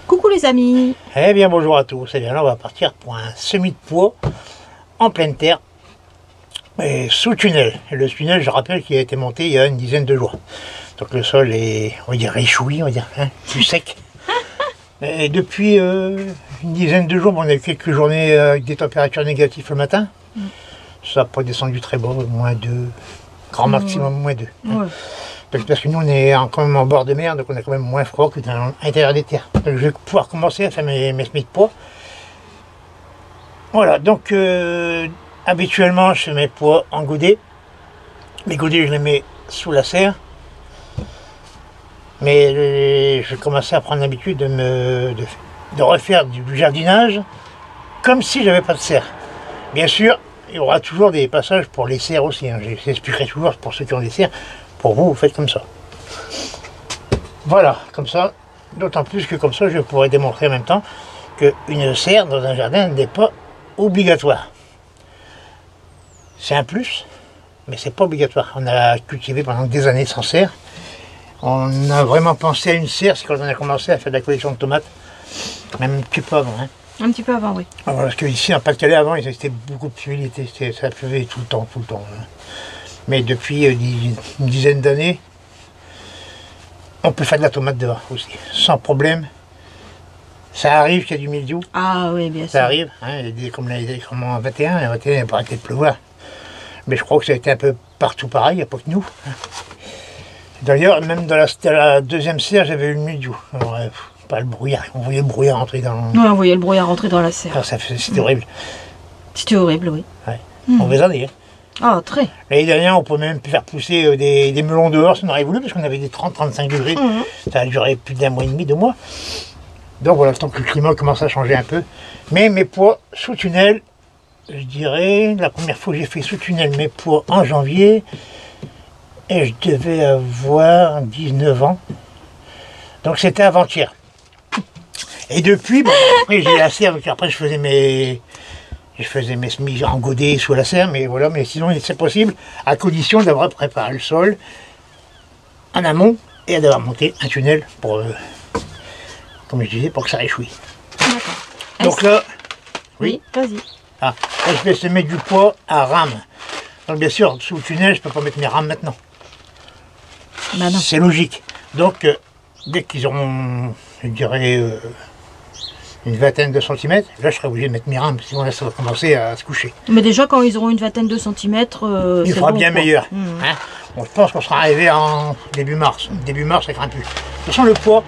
Coucou les amis. Eh bien bonjour à tous, et bien là on va partir pour un semis de pois en pleine terre et sous tunnel. Et le tunnel, je rappelle qu'il a été monté il y a une dizaine de jours. Donc le sol est, on va dire, échoui, on va dire, hein, plus sec. Et depuis une dizaine de jours, bon, on a eu quelques journées avec des températures négatives le matin. Ça n'a pas descendu très bas, -2, grand maximum -2. Ouais. Parce que nous on est quand même en bord de mer, donc on a quand même moins froid que dans l'intérieur des terres. Donc je vais pouvoir commencer à faire mes semis de pois. Voilà, donc habituellement je fais mes pois en godet. Les godets je les mets sous la serre. Mais je commençais à prendre l'habitude de refaire du jardinage comme si j'avais pas de serre. Bien sûr, il y aura toujours des passages pour les serres aussi. Hein. J'expliquerai toujours pour ceux qui ont des serres. Pour vous, vous faites comme ça. Voilà, comme ça. D'autant plus que comme ça, je pourrais démontrer en même temps qu'une serre dans un jardin n'est pas obligatoire. C'est un plus, mais c'est pas obligatoire. On a cultivé pendant des années sans serre. On a vraiment pensé à une serre, c'est quand on a commencé à faire de la collection de tomates. Même un petit peu avant. Hein. Un petit peu avant, oui. Alors, parce qu'ici, en Pas-de-Calais, avant, c'était beaucoup plus humide, ça pleuvait tout le temps. Hein. Mais depuis une dizaine d'années, on peut faire de la tomate dehors aussi, sans problème. Ça arrive qu'il y a du mildiou. Ah oui, bien sûr. Ça arrive, hein, comme en 21, il n'a pas arrêté de pleuvoir. Mais je crois que ça a été un peu partout pareil, il n'y a pas que nous. D'ailleurs, même dans la deuxième serre, j'avais eu le mildiou. Alors, pas le brouillard, on voyait le brouillard rentrer dans... Oui, on voyait le brouillard rentrer dans la serre. Ah, c'était horrible. C'était horrible, oui. Ouais. Mauvaise année. Hein. Ah, très. L'année dernière, on peut même faire pousser des melons dehors si on aurait voulu, parce qu'on avait des 30-35 degrés. Ça a duré plus d'un mois et demi, 2 mois. Donc voilà, tant que le climat commence à changer un peu. Mais mes pois sous tunnel, je dirais, la première fois que j'ai fait sous tunnel mes pois en janvier, et je devais avoir 19 ans. Donc c'était avant-hier. Et depuis, bon, après j'ai la serre, donc après je faisais mes semis en godet sous la serre, mais voilà, mais sinon c'est possible, à condition d'avoir préparé le sol en amont et d'avoir monté un tunnel pour, comme je disais, pour que ça réchouille. D'accord. Donc là, oui, vas-y. Là, je vais semer du pois à rame. Donc bien sûr, sous le tunnel, je ne peux pas mettre mes rames maintenant. Bah non. C'est logique. Donc, dès qu'ils auront, je dirais, une vingtaine de centimètres, là je serai obligé de mettre mes rames, sinon là ça va commencer à se coucher. Mais déjà quand ils auront une vingtaine de centimètres, il fera bon, bien quoi. meilleur. Hein, bon, je pense qu'on sera arrivé en début mars. Début mars, ça craint plus. De toute façon, le poids,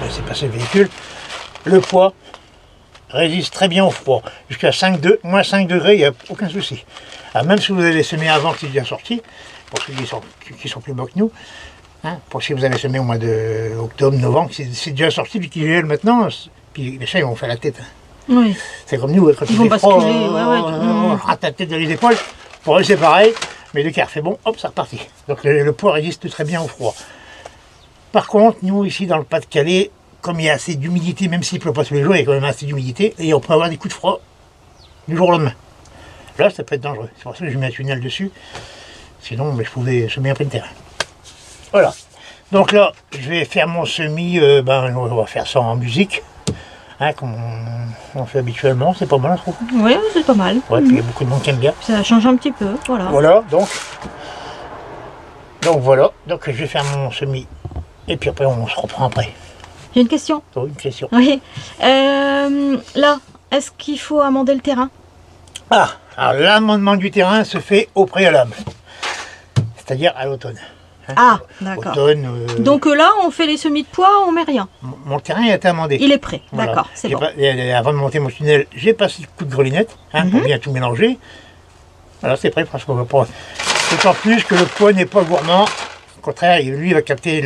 c'est passé le véhicule, le poids résiste très bien au froid. Jusqu'à moins 5 degrés, il n'y a aucun souci. Alors, même si vous avez semé avant que c'est bien sorti, pour ceux qui sont plus bas que nous, hein, pour si vous avez semé au mois d'octobre, novembre, c'est déjà sorti, puis qu'il gèle maintenant, puis les chats ils vont faire la tête. Hein. Oui. C'est comme nous, quand Ils vont fait froid, basculer, on rate la tête dans les épaules. Pour eux c'est pareil, mais dès qu'il fait bon, hop, c'est reparti. Donc le poids résiste très bien au froid. Par contre, nous ici dans le Pas-de-Calais, comme il y a assez d'humidité, même s'il ne pleut pas tous les jours, il y a quand même assez d'humidité, et on peut avoir des coups de froid du jour au lendemain. Là, ça peut être dangereux. C'est pour ça que je mets un tunnel dessus. Sinon, je pouvais semer en plein terrain. Voilà. Donc là, je vais faire mon semis. On va faire ça en musique. Hein, comme on fait habituellement. C'est pas mal, je trouve. Oui, c'est pas mal. Ouais, puis il y a beaucoup de monde qui aime bien. Ça change un petit peu, voilà. Voilà, donc voilà. Donc je vais faire mon semis. Et puis après, on se reprend après. J'ai une question. Oh, une question. Oui. Là, est-ce qu'il faut amender le terrain? Ah, alors l'amendement du terrain se fait au préalable. C'est-à-dire à l'automne. Hein. Ah, d'accord. Automne, Donc là, on fait les semis de pois, on met rien. mon terrain a été amendé. Il est prêt, Voilà. d'accord, c'est bon. Avant de monter mon tunnel, j'ai passé le coup de grelinette pour bien tout mélanger. Voilà, c'est prêt franchement. D'autant plus que le pois n'est pas gourmand. Au contraire, lui, il va capter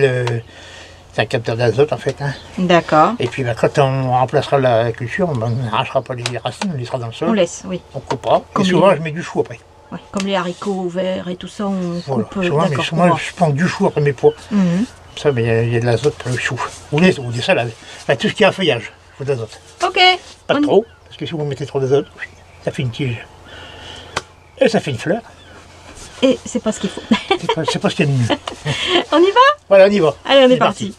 c'est un capteur d'azote en fait. Hein. D'accord. Et puis quand on remplacera la culture, on n'arrachera pas les racines, on les laissera dans le sol. On laisse, oui. On coupera. Comme et souvent, je mets du chou après. Ouais, comme les haricots verts et tout ça, on Voilà. coupe. Souvent, je prends du chou après mes pois. Ça, mais il y a de l'azote pour le chou. Ou des salades. Enfin, tout ce qui a un feuillage, il faut de l'azote. Ok. Pas trop, parce que si vous mettez trop d'azote, ça fait une tige. Et ça fait une fleur. Et c'est pas ce qu'il faut. C'est pas ce qu'il y a de mieux. On y va? Voilà, on y va. Allez, on est parti.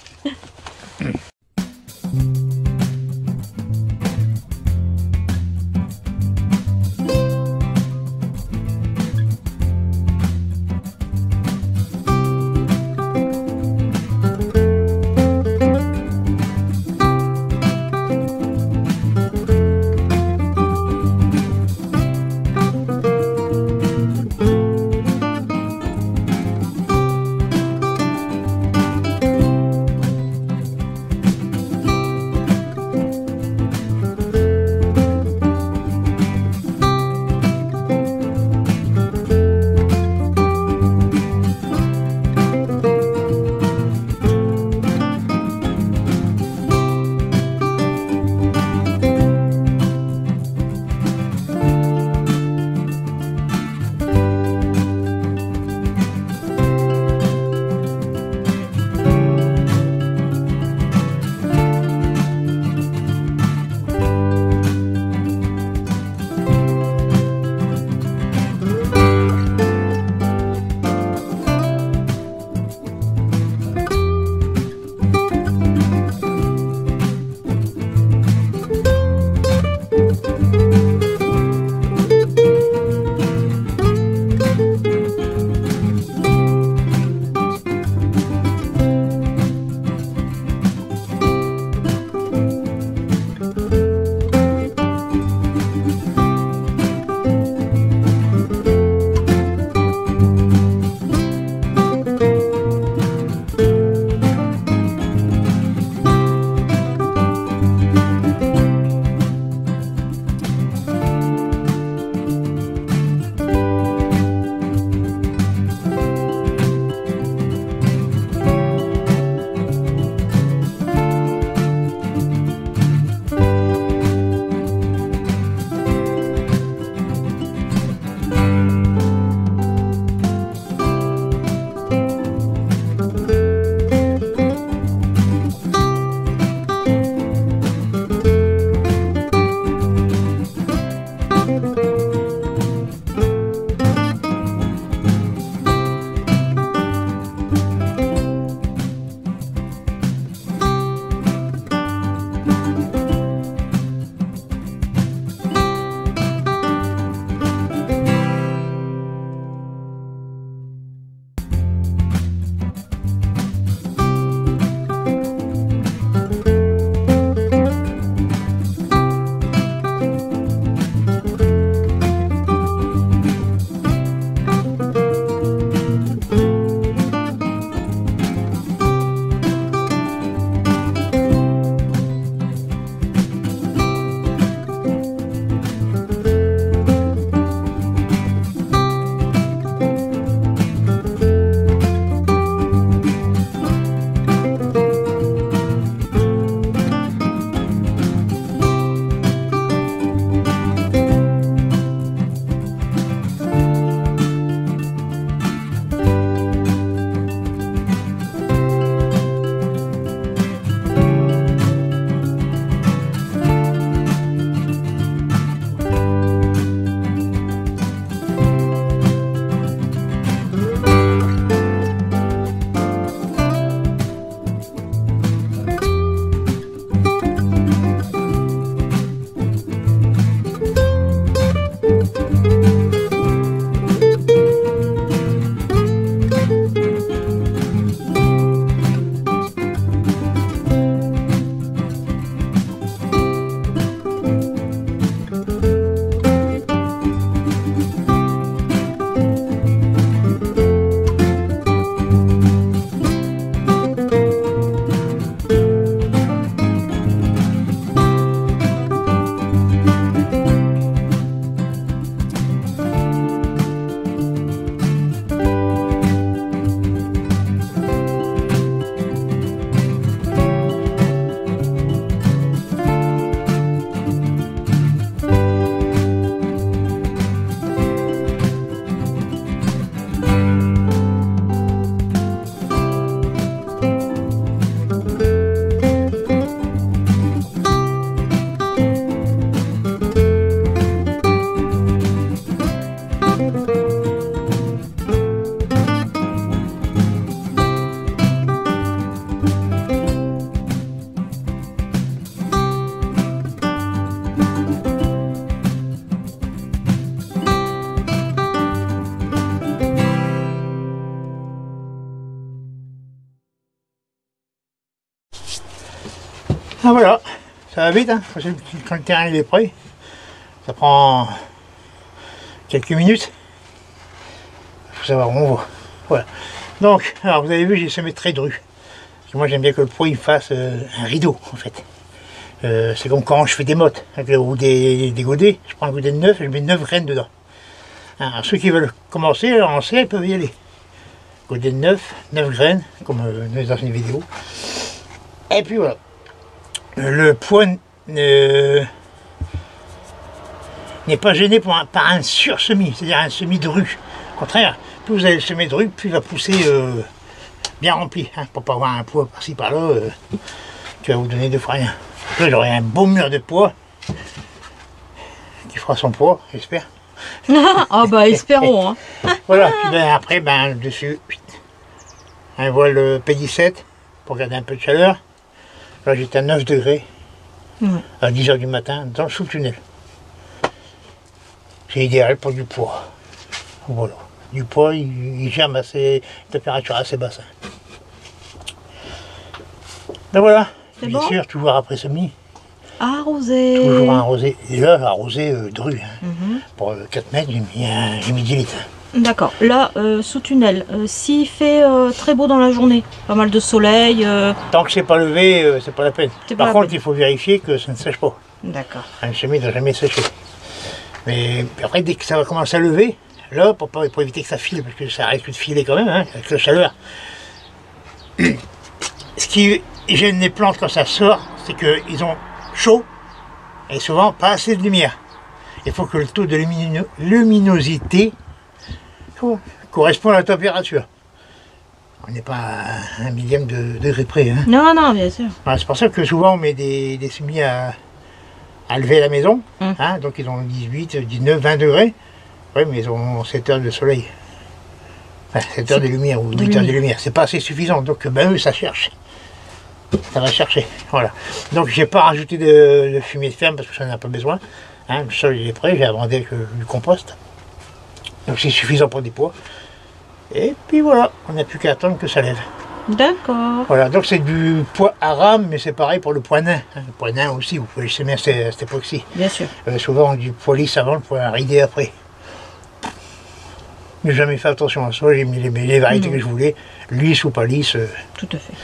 Ah voilà, ça va vite, hein. Quand le terrain il est prêt, ça prend quelques minutes. Il faut savoir où on va. Voilà. Donc, alors vous avez vu, j'ai semé très dru. Parce que moi j'aime bien que le poids il fasse un rideau en fait. C'est comme quand je fais des mottes ou des godets. Je prends un godet de 9 et je mets 9 graines dedans. Alors ceux qui veulent commencer à lancer, ils peuvent y aller. Godet de 9 graines, comme dans une vidéo. Et puis voilà. Le poids n'est pas gêné par un sursemis, c'est-à-dire un semis de rue. Au contraire, plus vous allez le semer de rue, plus il va pousser bien rempli. Hein, pour pas avoir un poids par-ci par-là, qui va vous donner deux fois rien. Là, j'aurai un beau mur de poids qui fera son poids, j'espère. Ah bah espérons. Hein. Voilà, puis ben, après, ben, dessus, un voile P17 pour garder un peu de chaleur. Là, j'étais à 9 degrés à 10 h du matin dans le sous-tunnel. C'est idéal pour du poids. Voilà. Du poids, il germe à des températures assez basses. Ben voilà, bien bon sûr, toujours après semis. Arroser. Toujours arrosé. Et là, arrosé dru. Hein. Pour 4 mètres, j'ai mis 10 litres. D'accord. Là, sous tunnel, s'il fait très beau dans la journée, pas mal de soleil. Tant que c'est pas levé, c'est pas la peine. Par contre, il faut vérifier que ça ne sèche pas. D'accord. Un semis ne doit jamais sécher. Mais après, dès que ça va commencer à lever, là, pour éviter que ça file, parce que ça risque de filer quand même, hein, avec la chaleur. Ce qui gêne les plantes quand ça sort, c'est qu'ils ont chaud et souvent pas assez de lumière. Il faut que le taux de luminosité corresponde à la température. On n'est pas à un millième de degré près. Hein. Non, non, bien sûr. Voilà, c'est pour ça que souvent on met des semis à lever à la maison. Hein, donc ils ont 18, 19, 20 degrés. Oui, mais ils ont 7 heures de soleil. Enfin, 7 heures de lumière ou 8 heures de lumière. C'est pas assez suffisant. Donc ben, eux, ça cherche. Ça va chercher. Voilà. Donc j'ai pas rajouté de fumier de ferme parce que ça n'a pas besoin. Hein, le sol il est prêt, j'ai abondé avec du compost. Donc c'est suffisant pour des pois. Et puis voilà, on n'a plus qu'à attendre que ça lève. D'accord. Voilà, donc c'est du pois à rame, mais c'est pareil pour le pois nain. Hein, le pois nain aussi, vous pouvez le semer à cette époque-ci. Bien sûr. Souvent on dit pois lisse avant, le pois ridé après. J'ai jamais fait attention à ça, j'ai mis les variétés que je voulais, lisse ou pas lisse. Tout à fait.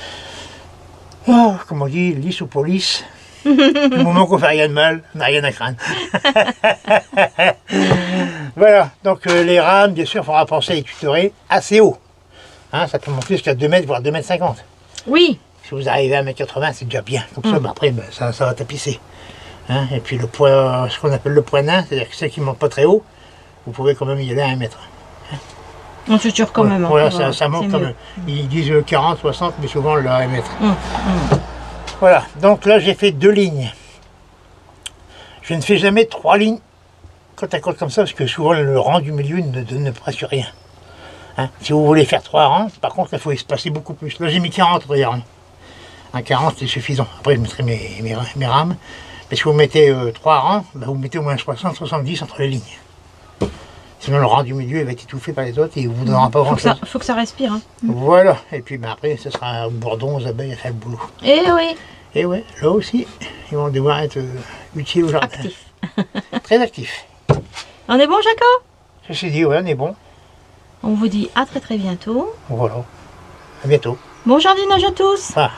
Oh, comme on dit, lisse ou pas lisse. Du moment qu'on fait rien de mal, on n'a rien à craindre. Voilà, donc les rames, bien sûr, il faudra penser à les tutorer assez haut. Hein, ça peut monter jusqu'à 2 mètres, voire 2 mètres 50. Oui. Si vous arrivez à 1,80 m, c'est déjà bien. Comme ça, ben, après, ben, ça va tapisser. Hein, et puis le poids, ce qu'on appelle le poids nain, c'est-à-dire que ceux qui ne montent pas très haut, vous pouvez quand même y aller à 1 mètre. On suture quand même. Voilà, ça monte quand même. Ils disent 40, 60, mais souvent le 1 mètre. Voilà, donc là j'ai fait 2 lignes. Je ne fais jamais 3 lignes côte à côte comme ça, parce que souvent le rang du milieu ne donne presque rien. Hein? Si vous voulez faire 3 rangs, par contre il faut espacer beaucoup plus. Là j'ai mis 40 regarde. Un 40 c'est suffisant. Après je mettrai mes rames. Mais si vous mettez 3 rangs, ben, vous mettez au moins 60, 70 entre les lignes. Sinon le rang du milieu il va être étouffé par les autres et il ne vous donnera pas grand chose. Faut que ça respire. Hein. Voilà, et puis ben, après ce sera au bourdon, aux abeilles à faire le boulot. Eh oui. Et ouais, là aussi, ils vont devoir être utiles au jardin. Actif. Très actifs. On est bon, Jaco? Ceci dit, ouais, on est bon. On vous dit à très bientôt. Voilà. À bientôt. Bon jardinage à tous. Ah.